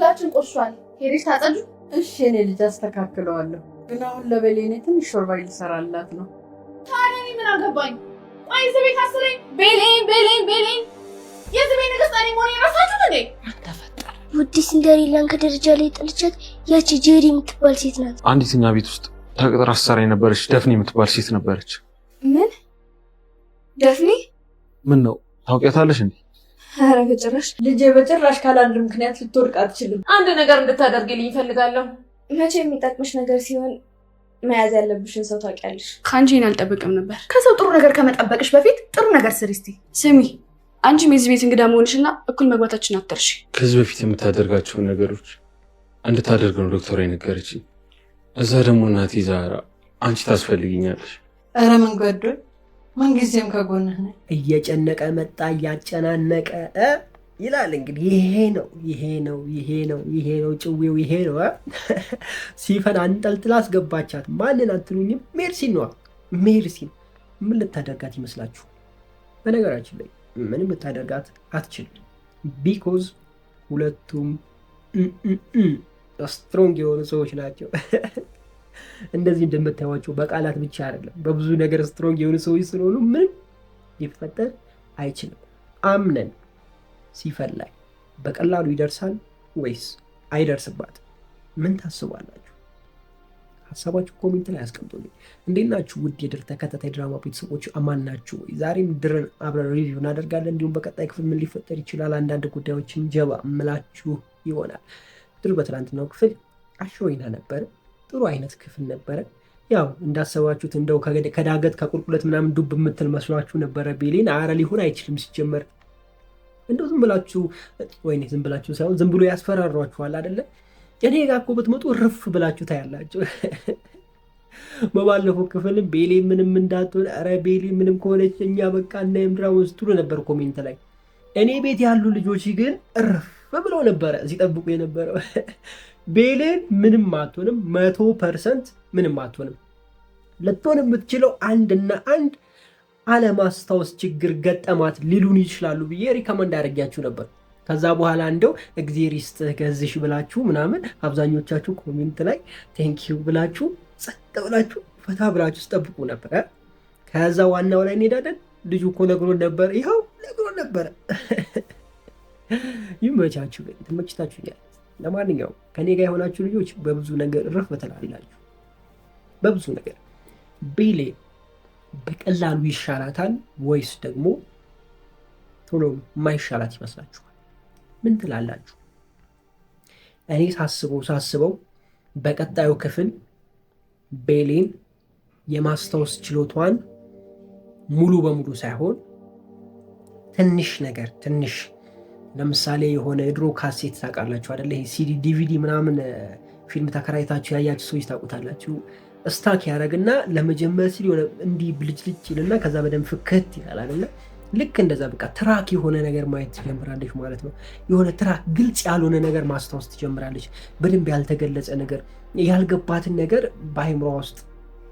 አልጋችን ቆሽሿል። ሄደሽ ታጸዱ። እሺ እኔ ልጅ አስተካክለዋለሁ። ግን አሁን ለበሌኔ ትንሽ ሾርባ ልሰራላት ነው። ታዲያ እኔ ምን አገባኝ? ቆይ እዚህ ቤት አስረኝ። ቤሌን የዚህ ቤት ንግስት እኔ መሆኔን የረሳችሁት እንዴ? ተፈጠረ ውድ ሲንደሬላን ከደረጃ ላይ ጥልቻት ያቺ ጄሪ የምትባል ሴት ናት። አንዲት እኛ ቤት ውስጥ ተቀጥራ ስትሰራ የነበረች ደፍኔ የምትባል ሴት ነበረች። ምን ደፍኔ? ምን ነው ታውቂያታለሽ እንዴ? ኧረ በጭራሽ ልጄ፣ በጭራሽ ካላንድ ምክንያት ልትወድቅ አትችልም። አንድ ነገር እንድታደርግልኝ እፈልጋለሁ። መቼ የሚጠቅምሽ ነገር ሲሆን መያዝ ያለብሽን ሰው ታውቂያለሽ። ከአንቺን አልጠብቅም ነበር። ከሰው ጥሩ ነገር ከመጠበቅሽ በፊት ጥሩ ነገር ስሪ። እስቲ ስሚ፣ አንቺም የዚህ ቤት እንግዳ መሆንሽና እኩል መግባታችን አትርሺ። ከዚህ በፊት የምታደርጋቸውን ነገሮች እንድታደርግ ነው ዶክተሯ የነገረችኝ። እዛ ደግሞ እናቴ ዛራ አንቺ ታስፈልጊኛለሽ። ኧረ ምን ጎዶኝ? ምንጊዜም ከጎንህ ነኝ። እየጨነቀ መጣ እያጨናነቀ ይላል። እንግዲህ ይሄ ነው ጭዌው ይሄ ነው። ሲፈን አንጠልጥላ አስገባቻት። ማንን አትሉኝም? ሜርሲን ነዋ። ሜርሲን ምን ልታደርጋት ይመስላችሁ? በነገራችን ላይ ምንም ልታደርጋት አትችልም። ቢኮዝ ሁለቱም ስትሮንግ የሆኑ ሰዎች ናቸው። እንደዚህ እንደምታዩዋቸው በቃላት ብቻ አይደለም፣ በብዙ ነገር ስትሮንግ የሆኑ ሰዎች ስለሆኑ ምንም ሊፈጠር አይችልም። አምነን ሲፈን ላይ በቀላሉ ይደርሳል ወይስ አይደርስባት? ምን ታስባላችሁ? ሀሳባችሁ ኮሜንት ላይ አስቀምጡልኝ። እንዴት ናችሁ ውድ የድር ተከታታይ ድራማ ቤተሰቦች? አማን ናችሁ? ዛሬም ድርን አብረን ሪቪው እናደርጋለን። እንዲሁም በቀጣይ ክፍል ምን ሊፈጠር ይችላል አንዳንድ ጉዳዮችን ጀባ ምላችሁ ይሆናል። ድር በትላንትናው ክፍል አሽሮይና ነበር። ጥሩ አይነት ክፍል ነበረ። ያው እንዳሰባችሁት እንደው ከዳገት ከቁልቁለት ምናምን ዱብ የምትል መስሏችሁ ነበረ ቤሌን። አረ ሊሆን አይችልም። ሲጀመር እንደው ዝም ብላችሁ ሳይሆን ዝም ብሎ ያስፈራሯችኋል አይደለ? እኔ ጋር እኮ ብትመጡ ርፍ ብላችሁ ታያላችሁ። በባለፈው ክፍልም ቤሌ ምንም እንዳትሆን፣ ኧረ ቤሌ ምንም ከሆነች እኛ በቃ እና የምድራውን ስትሉ ነበር ኮሜንት ላይ። እኔ ቤት ያሉ ልጆች ግን ርፍ ብለው ነበረ ሲጠብቁ የነበረው። ቤሌን ምንም አትሆንም፣ 100% ምንም አትሆንም። ልትሆን የምትችለው አንድና አንድ አለማስታወስ ችግር ገጠማት ሊሉን ይችላሉ ብዬ ሪከመንድ አድርጊያችሁ ነበር። ከዛ በኋላ እንደው እግዜር ይስጥህ ገዝሽ ብላችሁ ምናምን አብዛኞቻችሁ ኮሜንት ላይ ቴንኪው ብላችሁ ጸጥ ብላችሁ ፈታ ብላችሁ ስጠብቁ ነበር። ከዛ ዋናው ላይ እንሄዳለን። ልጁ እኮ ነግሮን ነበር፣ ይኸው ነግሮን ነበረ። ይመቻችሁ፣ ግን ተመችታችሁኛል። ለማንኛውም ከኔ ጋር የሆናችሁ ልጆች በብዙ ነገር እረፍ በተላላችሁ። በብዙ ነገር ቤሌ በቀላሉ ይሻላታል ወይስ ደግሞ ቶሎ ማይሻላት ይመስላችኋል? ምን ትላላችሁ? እኔ ሳስበው በቀጣዩ ክፍል ቤሌን የማስታወስ ችሎቷን ሙሉ በሙሉ ሳይሆን ትንሽ ለምሳሌ የሆነ የድሮ ካሴት ታውቃላችሁ አይደለ? ይሄ ሲዲ ዲቪዲ ምናምን ፊልም ተከራይታችሁ ያያችሁ ሰዎች ታውቁታላችሁ። ስታክ ያደረግና ለመጀመር ሲል የሆነ እንዲህ ብልጭልጭ ይልና ከዛ በደንብ ፍክት ይላል አይደለ? ልክ እንደዛ በቃ ትራክ የሆነ ነገር ማየት ትጀምራለች ማለት ነው። የሆነ ትራክ ግልጽ ያልሆነ ነገር ማስታወስ ትጀምራለች። በደንብ ያልተገለጸ ነገር፣ ያልገባትን ነገር በአይምሯ ውስጥ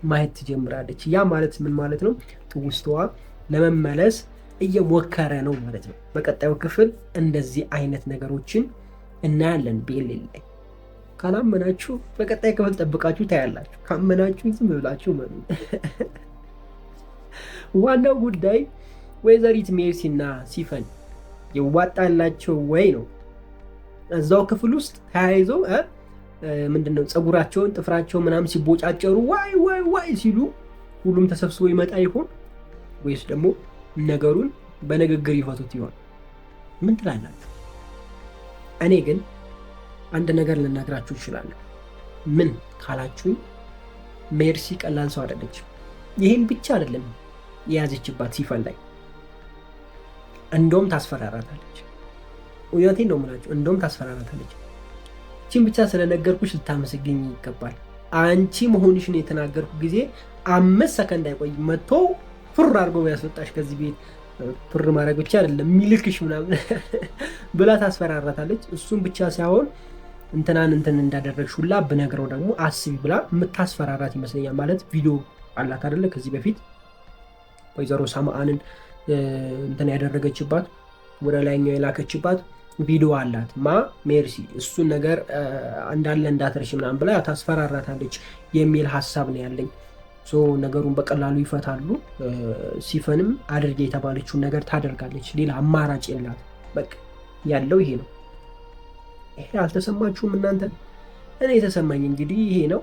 ማየት ትጀምራለች። ያ ማለት ምን ማለት ነው? ትውስተዋ ለመመለስ እየሞከረ ነው ማለት ነው። በቀጣዩ ክፍል እንደዚህ አይነት ነገሮችን እናያለን ቤሌ ላይ። ካላመናችሁ በቀጣይ ክፍል ጠብቃችሁ ታያላችሁ። ካመናችሁ ዝም ብላችሁ መኑ። ዋናው ጉዳይ ወይዘሪት ሜርሲና ሲፈን ይዋጣላቸው ወይ ነው። እዛው ክፍል ውስጥ ተያይዘው ምንድነው ፀጉራቸውን ጥፍራቸው ምናምን ሲቦጫጨሩ ዋይ ሲሉ ሁሉም ተሰብስቦ ይመጣ ይሆን ወይስ ደግሞ ነገሩን በንግግር ይፈቱት ይሆን? ምን ትላላችሁ? እኔ ግን አንድ ነገር ልነግራችሁ እችላለሁ። ምን ካላችሁኝ ሜርሲ ቀላል ሰው አይደለችም። ይሄን ብቻ አይደለም የያዘችባት ሲፈን ላይ፣ እንደውም ታስፈራራታለች። እውነቴን ነው የምላችሁ፣ እንደውም ታስፈራራታለች። እቺን ብቻ ስለነገርኩሽ ልታመሰግኝ ይገባል። አንቺ መሆንሽን የተናገርኩ ጊዜ 5 ሰከንድ አይቆይ መጥቶ ፍር አድርጎ ያስወጣሽ ከዚህ ቤት። ፍር ማድረግ ብቻ አይደለም ሚልክሽ ምናምን ብላ ታስፈራራታለች። እሱም ብቻ ሳይሆን እንትናን እንዳደረግሽ ሁላ ብነግረው ደግሞ አስቢ ብላ የምታስፈራራት ይመስለኛል። ማለት ቪዲዮ አላት አይደለ? ከዚህ በፊት ወይዘሮ ሳማአንን እንትን ያደረገችባት ወደ ላይኛው የላከችባት ቪዲዮ አላት ሜርሲ እሱን ነገር እንዳለ እንዳትረሽ ምናምን ብላ ታስፈራራታለች የሚል ሀሳብ ነው ያለኝ። ነገሩን በቀላሉ ይፈታሉ። ሲፈንም አድርጌ የተባለችውን ነገር ታደርጋለች። ሌላ አማራጭ የላት። በቃ ያለው ይሄ ነው። ይሄ አልተሰማችሁም እናንተ? እኔ የተሰማኝ እንግዲህ ይሄ ነው።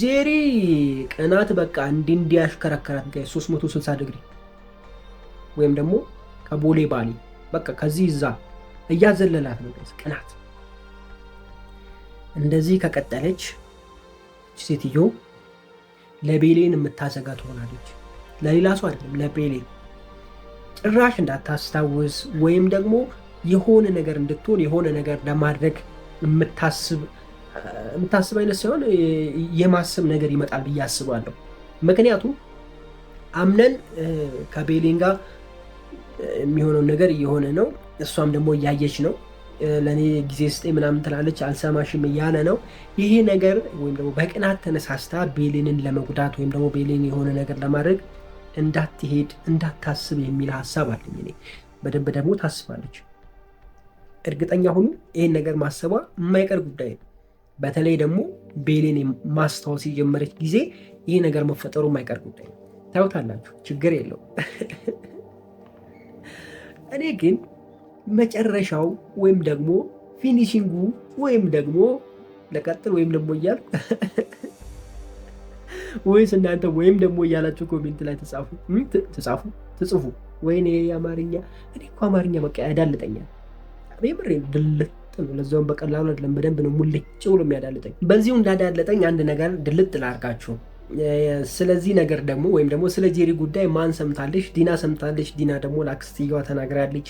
ጄሪ ቅናት በቃ እንዲያሽከረከራት ጋር 360 ዲግሪ ወይም ደግሞ ከቦሌ ባሌ በቃ ከዚህ እዛ እያዘለላት ነው ቅናት። እንደዚህ ከቀጠለች ሴትዮ ለቤሌን የምታዘጋ ትሆናለች። ለሌላ ሰው አይደለም፣ ለቤሌን ጭራሽ እንዳታስታውስ ወይም ደግሞ የሆነ ነገር እንድትሆን የሆነ ነገር ለማድረግ የምታስብ አይነት ሳይሆን የማሰብ ነገር ይመጣል ብዬ አስባለሁ። ምክንያቱም አምነን ከቤሌን ጋር የሚሆነው ነገር እየሆነ ነው፣ እሷም ደግሞ እያየች ነው። ለእኔ ጊዜ ስጠኝ ምናምን ትላለች፣ አልሰማሽም እያለ ነው። ይሄ ነገር ወይም ደግሞ በቅናት ተነሳስታ ቤሌንን ለመጉዳት ወይም ደግሞ ቤሌን የሆነ ነገር ለማድረግ እንዳትሄድ እንዳታስብ የሚል ሀሳብ አለኝ እኔ። በደንብ ደግሞ ታስባለች። እርግጠኛ ሁኑ ይህን ነገር ማሰቧ የማይቀር ጉዳይ ነው። በተለይ ደግሞ ቤሌን ማስታወስ የጀመረች ጊዜ ይህ ነገር መፈጠሩ የማይቀር ጉዳይ ነው። ታዩታላችሁ፣ ችግር የለው። እኔ ግን መጨረሻው ወይም ደግሞ ፊኒሽንጉ ወይም ደግሞ ለቀጥል ወይም ደግሞ እያልኩ ወይስ እናንተ ወይም ደግሞ እያላችሁ ኮሜንት ላይ ትጽፉ። ወይኔ አማርኛ፣ እኔ እኮ አማርኛ በቃ ያዳልጠኛል። ምሬ ድልጥ ነው። ለዛውም በቀላሉ አይደለም፣ በደንብ ነው ሙልጭ ብሎ የሚያዳልጠኝ። በዚሁ እንዳዳለጠኝ አንድ ነገር ድልጥ ላርጋችሁ። ስለዚህ ነገር ደግሞ ወይም ደግሞ ስለ ጄሪ ጉዳይ ማን ሰምታለች? ዲና ሰምታለች። ዲና ደግሞ ለአክስትየዋ ተናግራለች።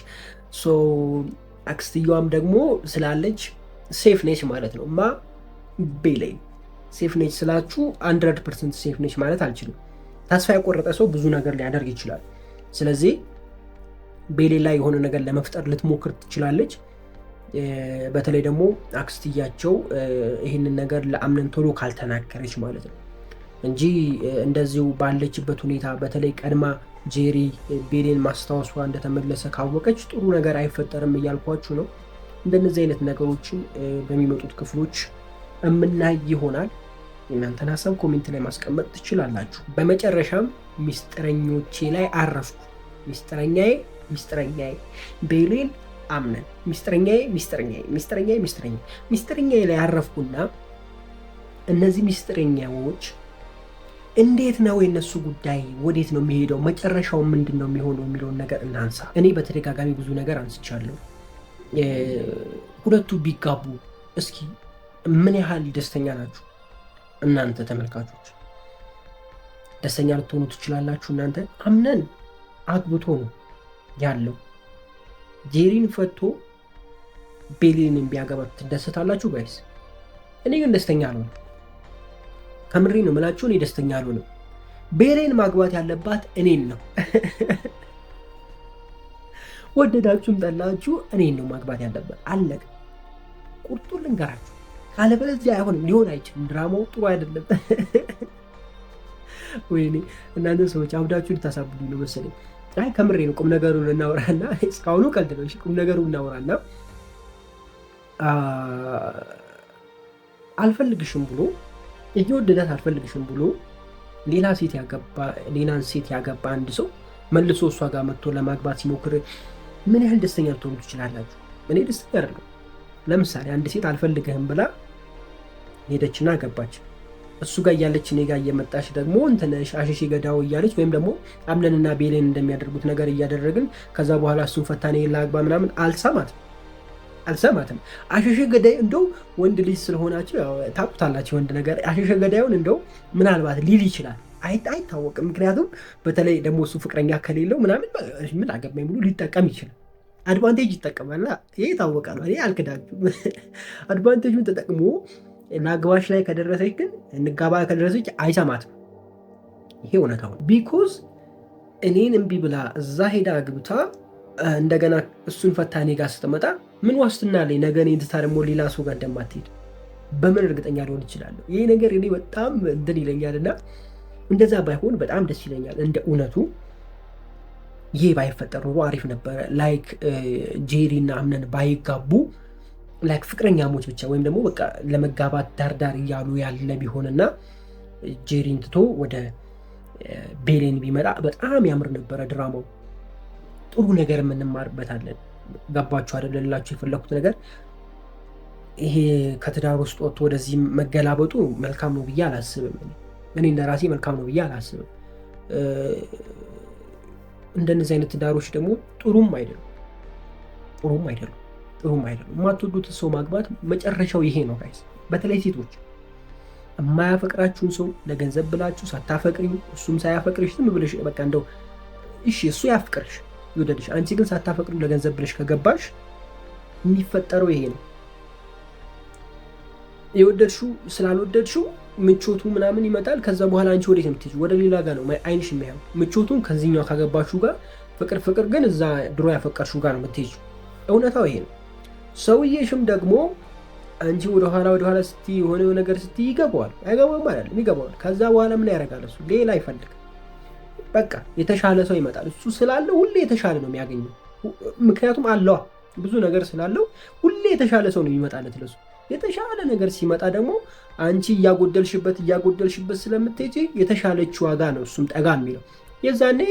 አክስትየዋም ደግሞ ስላለች ሴፍ ነች ማለት ነው። ቤሌን ሴፍ ነች ስላችሁ 100% ሴፍ ነች ማለት አልችልም። ተስፋ የቆረጠ ሰው ብዙ ነገር ሊያደርግ ይችላል። ስለዚህ ቤሌን ላይ የሆነ ነገር ለመፍጠር ልትሞክር ትችላለች። በተለይ ደግሞ አክስትያቸው ይህንን ነገር ለአምነን ቶሎ ካልተናገረች ማለት ነው እንጂ እንደዚሁ ባለችበት ሁኔታ በተለይ ቀድማ ጄሪ ቤሌን ማስታወሷ እንደተመለሰ ካወቀች ጥሩ ነገር አይፈጠርም እያልኳችሁ ነው። እንደነዚህ አይነት ነገሮችን በሚመጡት ክፍሎች እምናይ ይሆናል። እናንተን ሀሳብ ኮሜንት ላይ ማስቀመጥ ትችላላችሁ። በመጨረሻም ሚስጥረኞቼ ላይ አረፍኩ። ሚስጥረኛዬ ቤሌን አምነን ሚስጥረኛዬ ላይ አረፍኩና እነዚህ ሚስጥረኛዎች እንዴት ነው የነሱ ጉዳይ ወዴት ነው የሚሄደው፣ መጨረሻው ምንድን ነው የሚሆነው የሚለውን ነገር እናንሳ። እኔ በተደጋጋሚ ብዙ ነገር አንስቻለሁ። ሁለቱ ቢጋቡ እስኪ ምን ያህል ደስተኛ ናችሁ እናንተ ተመልካቾች? ደስተኛ ልትሆኑ ትችላላችሁ እናንተ? አምነን አግብቶ ነው ያለው። ጄሪን ፈቶ ቤሌንን ቢያገባ ትደሰታላችሁ ጋይስ? እኔ ግን ደስተኛ አልሆንም። ከምሬ ነው የምላችሁ፣ እኔ ደስተኛ አልሆንም። ቤሌን ማግባት ያለባት እኔን ነው። ወደዳችሁም ጠላችሁ እኔን ነው ማግባት ያለበት። አለቀ። ቁርጡን ልንገራችሁ፣ ካለበለዚያ አይሆንም፣ ሊሆን አይችልም። ድራማው ጥሩ አይደለም። ወይኔ እናንተ ሰዎች አብዳችሁ ልታሳብዱኝ ነው መሰለኝ። አይ ከምሬ ነው። ቁም ነገሩን እናውራና እስካሁኑ ቀልድ ነው። ቁም ነገሩን እናውራና አልፈልግሽም ብሎ እየወደዳት አልፈልግሽም ብሎ ሌላን ሴት ያገባ አንድ ሰው መልሶ እሷ ጋር መጥቶ ለማግባት ሲሞክር ምን ያህል ደስተኛ ልትሆኑ ትችላላችሁ? እኔ ደስተኛ አይደለሁም። ለምሳሌ አንድ ሴት አልፈልግህም ብላ ሄደችና ገባች። እሱ ጋር እያለች እኔ ጋር እየመጣች ደግሞ እንትነሽ አሸሼ ገዳው እያለች ወይም ደግሞ አምነንና ቤሌን እንደሚያደርጉት ነገር እያደረግን ከዛ በኋላ እሱን ፈታኔ ላግባ ምናምን አልሰማትም። አሸሼ ገዳይ እንደው ወንድ ልጅ ስለሆናችሁ ታውቁታላችሁ፣ ወንድ ነገር አሸሼ ገዳዩን እንደው ምናልባት ሊል ይችላል፣ አይታወቅም። ምክንያቱም በተለይ ደግሞ እሱ ፍቅረኛ ከሌለው ምናምን ምን አገባኝ ብሎ ሊጠቀም ይችላል። አድቫንቴጅ ይጠቀማል። ይሄ የታወቀ ነው። እኔ አልክዳችሁም። አድቫንቴጁን ተጠቅሞ ናግባሽ ላይ ከደረሰች ግን እንጋባ ከደረሰች አይሰማትም። ይሄ እውነታው ቢኮዝ እኔን እምቢ ብላ እዛ ሄዳ አግብታ እንደገና እሱን ፈታ እኔ ጋር ስትመጣ ምን ዋስትና ላይ ነገ እኔን ትታ ደግሞ ሌላ ሰው ጋር እንደማትሄድ በምን እርግጠኛ ሊሆን ይችላለሁ? ይሄ ነገር እኔ በጣም እንትን ይለኛል እና እንደዛ ባይሆን በጣም ደስ ይለኛል። እንደ እውነቱ ይሄ ባይፈጠር ኖሮ አሪፍ ነበረ። ላይክ ጄሪ እና አምነን ባይጋቡ ላይክ ፍቅረኛሞች ብቻ ወይም ደግሞ በቃ ለመጋባት ዳርዳር እያሉ ያለ ቢሆንና ጄሪን ትቶ ወደ ቤሌን ቢመጣ በጣም ያምር ነበረ ድራማው። ጥሩ ነገር የምንማርበታለን። ገባችሁ አይደል? ልላችሁ የፈለኩት ነገር ይሄ ከትዳር ውስጥ ወጥቶ ወደዚህ መገላበጡ መልካም ነው ብዬ አላስብም። እኔ እንደራሴ መልካም ነው ብዬ አላስብም። እንደነዚህ አይነት ትዳሮች ደግሞ ጥሩም አይደሉም። የማትወዱትን ሰው ማግባት መጨረሻው ይሄ ነው ጋይስ። በተለይ ሴቶች የማያፈቅራችሁን ሰው ለገንዘብ ብላችሁ ሳታፈቅሪው እሱም ሳያፈቅርሽ ዝም ብለሽ በቃ እንደው እሺ እሱ ያፍቅርሽ ይወደድሽ፣ አንቺ ግን ሳታፈቅሪው ለገንዘብ ብለሽ ከገባሽ የሚፈጠረው ይሄ ነው። የወደድሽው ስላልወደድሽው ምቾቱ ምናምን ይመጣል። ከዛ በኋላ አንቺ ወዴት ነው የምትሄጂው? ወደ ሌላ ጋር ነው አይንሽ የሚያየው። ምቾቱን ከዚህኛው ካገባችሁ ጋር ፍቅር ግን እዛ ድሮ ያፈቀርሽው ጋር ነው የምትሄጂው። እውነታው ይሄ ነው። ሰውዬሽም ደግሞ አንቺ ወደኋላ ስትይ የሆነ ነገር ስትይ ይገባዋል። አይገባውም አይደለም፣ ይገባዋል። ከዛ በኋላ ምን ያደርጋል? እሱ ሌላ አይፈልግም። በቃ የተሻለ ሰው ይመጣል። እሱ ስላለው ሁሌ የተሻለ ነው የሚያገኘው። ምክንያቱም አለዋ ብዙ ነገር ስላለው ሁሌ የተሻለ ሰው ነው የሚመጣለት ለሱ። የተሻለ ነገር ሲመጣ ደግሞ አንቺ እያጎደልሽበት ስለምትሄጂ የተሻለች ዋጋ ነው እሱም ጠጋ የሚለው። የዛኔ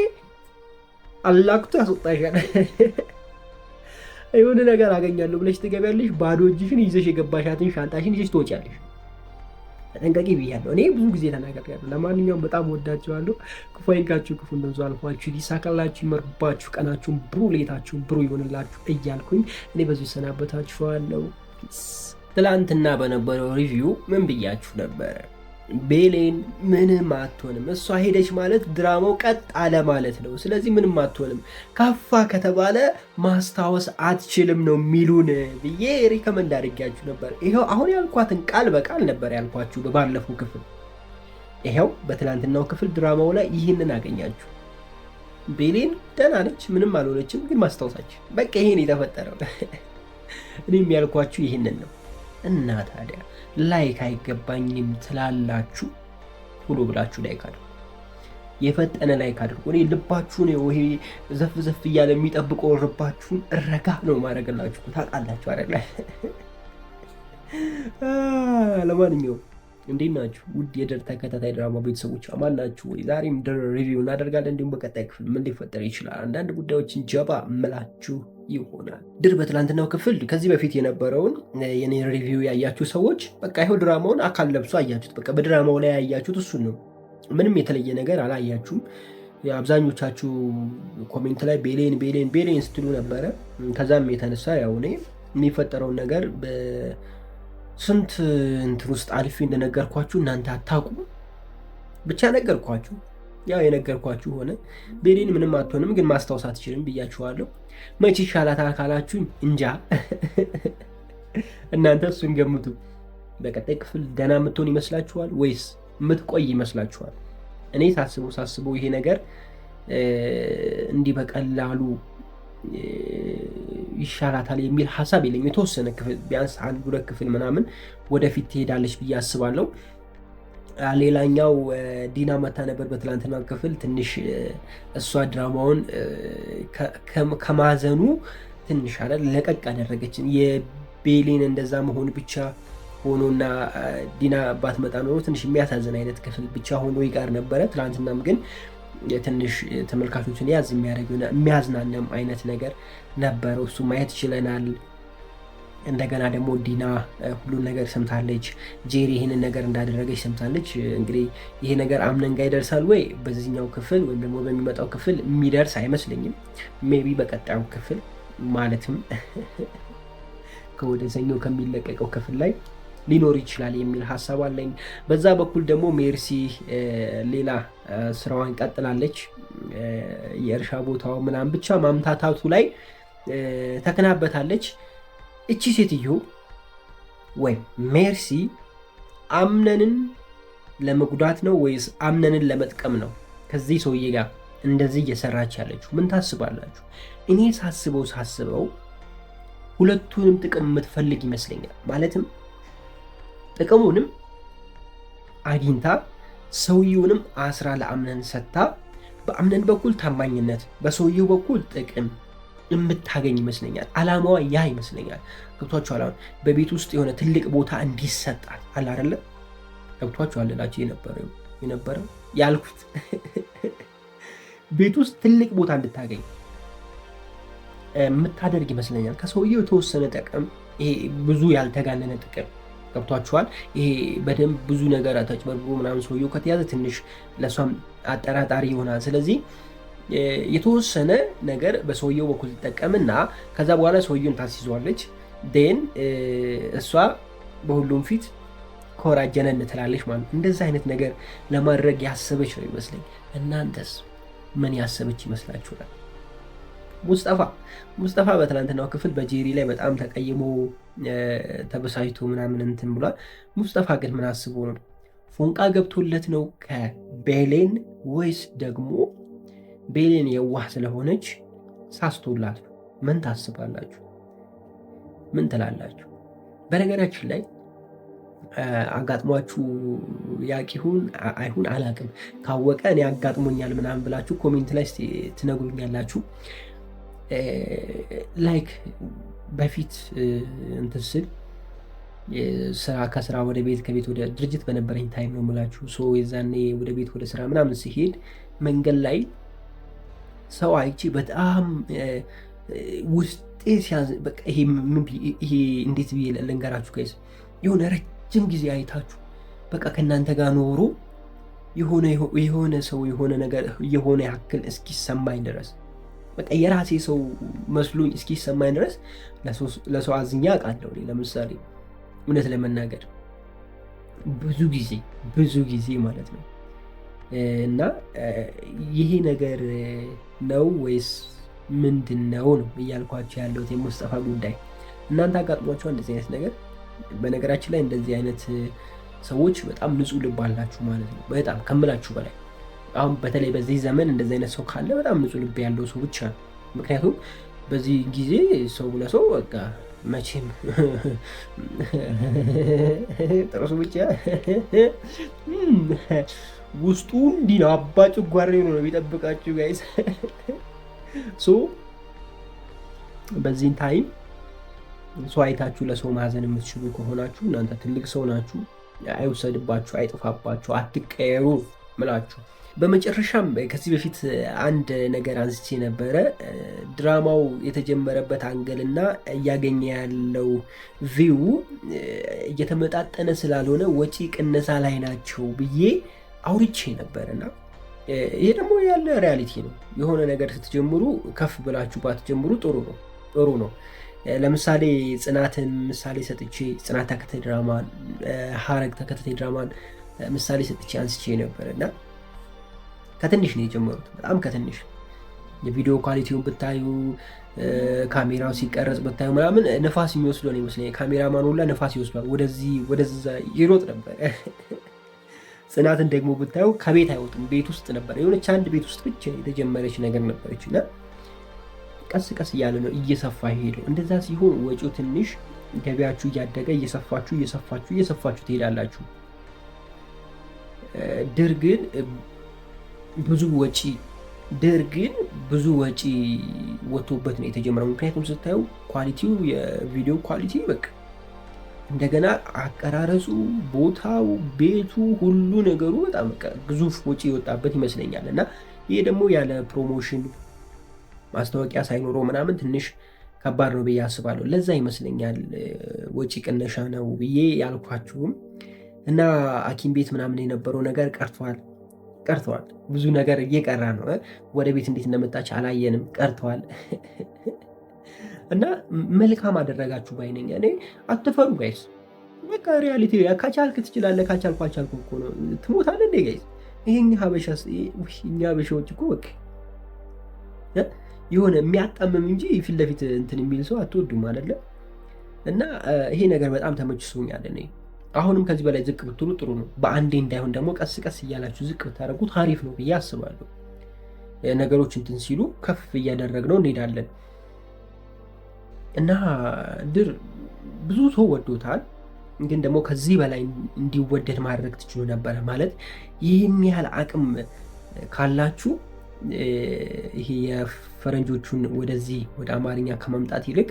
አላክቶ ያስወጣሻል። የሆነ ነገር አገኛለሁ ብለሽ ትገቢያለሽ። ባዶ እጅሽን ይዘሽ የገባሻትን ሻንጣሽን ይዘሽ ትወጫለሽ። ተጠንቀቂ ብያለሁ። እኔ ብዙ ጊዜ ተናግሬያለሁ። ለማንኛውም በጣም ወዳችኋለሁ። ክፉ አይንካችሁ፣ ክፉ እንደዙ አልፏችሁ፣ ሊሳካላችሁ፣ ይመርባችሁ፣ ቀናችሁን ብሩ፣ ሌታችሁን ብሩ ይሆንላችሁ እያልኩኝ እኔ በዚሁ ሰናበታችኋለሁ። ትላንትና በነበረው ሪቪው ምን ብያችሁ ነበረ? ቤሌን ምንም አትሆንም፣ እሷ ሄደች ማለት ድራማው ቀጥ አለ ማለት ነው። ስለዚህ ምንም አትሆንም፣ ካፋ ከተባለ ማስታወስ አትችልም ነው የሚሉን ብዬ ሪከመንድ አድርጊያችሁ ነበር። ይኸው አሁን ያልኳትን ቃል በቃል ነበር ያልኳችሁ በባለፈው ክፍል። ይኸው በትላንትናው ክፍል ድራማው ላይ ይህንን አገኛችሁ። ቤሌን ደህና ነች፣ ምንም አልሆነችም፣ ግን ማስታወሳችን በቃ ይሄን የተፈጠረው። እኔም ያልኳችሁ ይህንን ነው። እና ታዲያ ላይክ አይገባኝም ትላላችሁ? ሁሉ ብላችሁ ላይክ አድርጉ፣ የፈጠነ ላይክ አድርጉ። እኔ ልባችሁን ይሄ ዘፍ እያለ የሚጠብቀው ልባችሁን ረጋ ነው ማድረግላችሁ፣ ታውቃላችሁ አይደለ? ለማንኛውም እንዴት ናችሁ ውድ የድር ተከታታይ ድራማ ቤተሰቦች? አማን ናችሁ ወይ? ዛሬም ድር ሪቪው እናደርጋለን። እንዲሁም በቀጣይ ክፍል ምን ሊፈጠር ይችላል አንዳንድ ጉዳዮችን ጀባ ምላችሁ ይሆናል። ድር በትላንትናው ክፍል ከዚህ በፊት የነበረውን የኔ ሪቪው ያያችሁ ሰዎች በቃ ይኸው ድራማውን አካል ለብሶ አያችሁት። በቃ በድራማው ላይ ያያችሁት እሱን ነው። ምንም የተለየ ነገር አላያችሁም። አብዛኞቻችሁ ኮሜንት ላይ ቤሌን ስትሉ ነበረ። ከዛም የተነሳ ያው እኔ የሚፈጠረውን ነገር ስንት እንትን ውስጥ አልፌ እንደነገርኳችሁ እናንተ አታውቁም። ብቻ ነገርኳችሁ። ያው የነገርኳችሁ ሆነ። ቤሌን ምንም አትሆንም፣ ግን ማስታወስ አትችልም ብያችኋለሁ። መቼ ይሻላታል ካላችሁኝ እንጃ። እናንተ እሱን ገምቱ። በቀጣይ ክፍል ደህና የምትሆን ይመስላችኋል ወይስ የምትቆይ ይመስላችኋል? እኔ ሳስበው ይሄ ነገር እንዲህ በቀላሉ ይሻላታል የሚል ሀሳብ የለኝም። የተወሰነ ክፍል ቢያንስ 1-2 ክፍል ምናምን ወደፊት ትሄዳለች ብዬ አስባለሁ። ሌላኛው ዲና መታ ነበር በትላንትና ክፍል። ትንሽ እሷ ድራማውን ከማዘኑ ትንሽ አይደል ለቀቅ አደረገችን። የቤሌን እንደዛ መሆን ብቻ ሆኖና ዲና ባትመጣ ኖሮ ትንሽ የሚያሳዝን አይነት ክፍል ብቻ ሆኖ ይቀር ነበረ። ትላንትናም ግን ትንሽ ተመልካቾችን ያዝ የሚያደርግና የሚያዝናናም አይነት ነገር ነበረው። እሱ ማየት ይችለናል። እንደገና ደግሞ ዲና ሁሉን ነገር ሰምታለች። ጄሪ ይህንን ነገር እንዳደረገች ሰምታለች። እንግዲህ ይሄ ነገር አምነን ጋር ይደርሳል ወይ በዚህኛው ክፍል ወይም ደግሞ በሚመጣው ክፍል የሚደርስ አይመስለኝም። ሜቢ በቀጣዩ ክፍል ማለትም ከወደ ሰኞ ከሚለቀቀው ክፍል ላይ ሊኖር ይችላል የሚል ሀሳብ አለኝ። በዛ በኩል ደግሞ ሜርሲ ሌላ ስራዋን ቀጥላለች። የእርሻ ቦታው ምናምን ብቻ ማምታታቱ ላይ ተከናበታለች። እቺ ሴትዮ ወይም ሜርሲ አምነንን ለመጉዳት ነው ወይስ አምነንን ለመጥቀም ነው ከዚህ ሰውዬ ጋር እንደዚህ እየሰራች ያለችው? ምን ታስባላችሁ? እኔ ሳስበው ሁለቱንም ጥቅም የምትፈልግ ይመስለኛል። ማለትም ጥቅሙንም አግኝታ ሰውየውንም አስራ ለአምነን ሰጥታ በአምነን በኩል ታማኝነት፣ በሰውየው በኩል ጥቅም የምታገኝ ይመስለኛል። አላማዋ ያ ይመስለኛል። ገብቷችኋል? አሁን በቤት ውስጥ የሆነ ትልቅ ቦታ እንዲሰጣት አለ አይደለ? ገብቷችኋል? ላችሁ የነበረው ያልኩት ቤት ውስጥ ትልቅ ቦታ እንድታገኝ የምታደርግ ይመስለኛል። ከሰውየው የተወሰነ ጥቅም፣ ይሄ ብዙ ያልተጋነነ ጥቅም ገብቷችኋል? ይሄ በደንብ ብዙ ነገር ተጭበርብሮ ምናምን ሰውየው ከተያዘ ትንሽ ለእሷም አጠራጣሪ ይሆናል። ስለዚህ የተወሰነ ነገር በሰውየው በኩል ትጠቀምና ከዛ በኋላ ሰውየውን ታስይዟለች። ዴን እሷ በሁሉም ፊት ኮራጀነን ትላለች ማለት ነው። እንደዚህ አይነት ነገር ለማድረግ ያሰበች ነው ይመስለኝ። እናንተስ ምን ያሰበች ይመስላችኋል? ሙስጠፋ በትላንትናው ክፍል በጄሪ ላይ በጣም ተቀይሞ ተበሳጭቶ ምናምን እንትን ብሏል። ሙስጠፋ ግን ምን አስቦ ነው? ፎንቃ ገብቶለት ነው ከቤሌን ወይስ ደግሞ ቤሌን የዋህ ስለሆነች ሳስቶላት ነው? ምን ታስባላችሁ? ምን ትላላችሁ? በነገራችን ላይ አጋጥሟችሁ ያቂሁን አይሁን አላቅም፣ ካወቀ እኔ አጋጥሞኛል ምናምን ብላችሁ ኮሜንት ላይ ትነግሩኛላችሁ። ላይክ በፊት እንትን ስል ከስራ ወደ ቤት ከቤት ወደ ድርጅት በነበረኝ ታይም ነው የምላችሁ። የዛኔ ወደ ቤት ወደ ስራ ምናምን ሲሄድ መንገድ ላይ ሰው አይቼ በጣም ውስጤ ሲያዝ፣ በቃ ይሄ እንዴት ብዬ ልንገራችሁ ጋይስ፣ የሆነ ረጅም ጊዜ አይታችሁ በቃ ከእናንተ ጋር ኖሮ የሆነ ሰው የሆነ ነገር የሆነ ያክል እስኪሰማኝ ድረስ በቃ የራሴ ሰው መስሎኝ እስኪሰማኝ ድረስ ለሰው አዝኛ አውቃለሁ። ለምሳሌ እውነት ለመናገር ብዙ ጊዜ ማለት ነው። እና ይሄ ነገር ነው ወይስ ምንድን ነው እያልኳቸው ያለሁት የሙስጠፋ ጉዳይ። እናንተ አጋጥሟቸዋል እንደዚህ አይነት ነገር? በነገራችን ላይ እንደዚህ አይነት ሰዎች በጣም ንጹህ ልብ አላችሁ ማለት ነው። በጣም ከምላችሁ በላይ አሁን በተለይ በዚህ ዘመን እንደዚህ አይነት ሰው ካለ በጣም ንጹህ ልብ ያለው ሰው ብቻ ነው። ምክንያቱም በዚህ ጊዜ ሰው ለሰው በቃ መቼም ጥርሱ ብቻ ውስጡ እንዲህ ነው፣ አባ ጨጓሬ ነው የሚጠብቃችሁ ጋይስ። በዚህን ታይም ሰው አይታችሁ ለሰው ማዘን የምትችሉ ከሆናችሁ እናንተ ትልቅ ሰው ናችሁ። አይውሰድባችሁ፣ አይጥፋባችሁ፣ አትቀየሩ ምላችሁ። በመጨረሻም ከዚህ በፊት አንድ ነገር አንስቼ ነበረ። ድራማው የተጀመረበት አንገልና እያገኘ ያለው ቪው እየተመጣጠነ ስላልሆነ ወጪ ቅነሳ ላይ ናቸው ብዬ አውርቼ ነበርና ይሄ ደግሞ ያለ ሪያሊቲ ነው። የሆነ ነገር ስትጀምሩ ከፍ ብላችሁ ባትጀምሩ ጥሩ ነው። ለምሳሌ ጽናትን ምሳሌ ሰጥቼ ጽናት ተከታታይ ድራማን፣ ሀረግ ተከታታይ ድራማን ምሳሌ ሰጥቼ አንስቼ ነበርና ከትንሽ ነው የጀመሩት። በጣም ከትንሽ የቪዲዮ ኳሊቲውን ብታዩ፣ ካሜራው ሲቀረጽ ብታዩ ምናምን ነፋስ የሚወስደው ነው ይመስለኛል። ካሜራማን ሁላ ነፋስ ይወስዷል፣ ወደዛ ይሮጥ ነበር። ጽናትን ደግሞ ብታዩ ከቤት አይወጥም፣ ቤት ውስጥ ነበር። የሆነች አንድ ቤት ውስጥ ብቻ የተጀመረች ነገር ነበረች እና ቀስ ቀስ እያለ ነው እየሰፋ ሄደው። እንደዛ ሲሆን ወጪው ትንሽ፣ ገቢያችሁ እያደገ እየሰፋችሁ ትሄዳላችሁ። ድር ግን ብዙ ወጪ ወጥቶበት ነው የተጀመረው። ምክንያቱም ስታዩ ኳሊቲው፣ የቪዲዮ ኳሊቲ በቃ እንደገና አቀራረጹ፣ ቦታው፣ ቤቱ፣ ሁሉ ነገሩ በጣም በቃ ግዙፍ ወጪ የወጣበት ይመስለኛል። እና ይሄ ደግሞ ያለ ፕሮሞሽን ማስታወቂያ ሳይኖረው ምናምን ትንሽ ከባድ ነው ብዬ አስባለሁ። ለዛ ይመስለኛል ወጪ ቅነሻ ነው ብዬ ያልኳችሁም። እና ሐኪም ቤት ምናምን የነበረው ነገር ቀርተዋል። ብዙ ነገር እየቀራ ነው። ወደ ቤት እንዴት እንደመጣች አላየንም፣ ቀርተዋል። እና መልካም አደረጋችሁ ባይነኝ። እኔ አትፈሩ ጋይስ፣ በቃ ሪያሊቲ ከቻልክ ትችላለህ፣ ካቻልኩ አልቻልኩ እኮ ነው። ትሞታለህ እንዴ ጋይስ? እኛ ሀበሻዎች እኮ በቃ የሆነ የሚያጣምም እንጂ ፊት ለፊት እንትን የሚል ሰው አትወዱም አይደለ? እና ይሄ ነገር በጣም ተመችቶኛል። እኔ አሁንም ከዚህ በላይ ዝቅ ብትሉ ጥሩ ነው። በአንዴ እንዳይሆን ደግሞ ቀስ ቀስ እያላችሁ ዝቅ ብታደርጉት አሪፍ ነው ብዬ አስባለሁ። ነገሮች እንትን ሲሉ ከፍ እያደረግነው እንሄዳለን። እና ድር ብዙ ሰው ወዶታል፣ ግን ደግሞ ከዚህ በላይ እንዲወደድ ማድረግ ትችሉ ነበረ። ማለት ይህን ያህል አቅም ካላችሁ ይሄ የፈረንጆቹን ወደዚህ ወደ አማርኛ ከማምጣት ይልቅ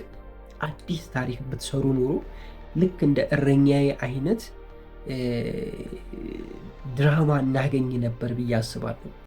አዲስ ታሪክ ብትሰሩ ኖሮ ልክ እንደ እረኛዬ አይነት ድራማ እናገኝ ነበር ብዬ አስባለሁ።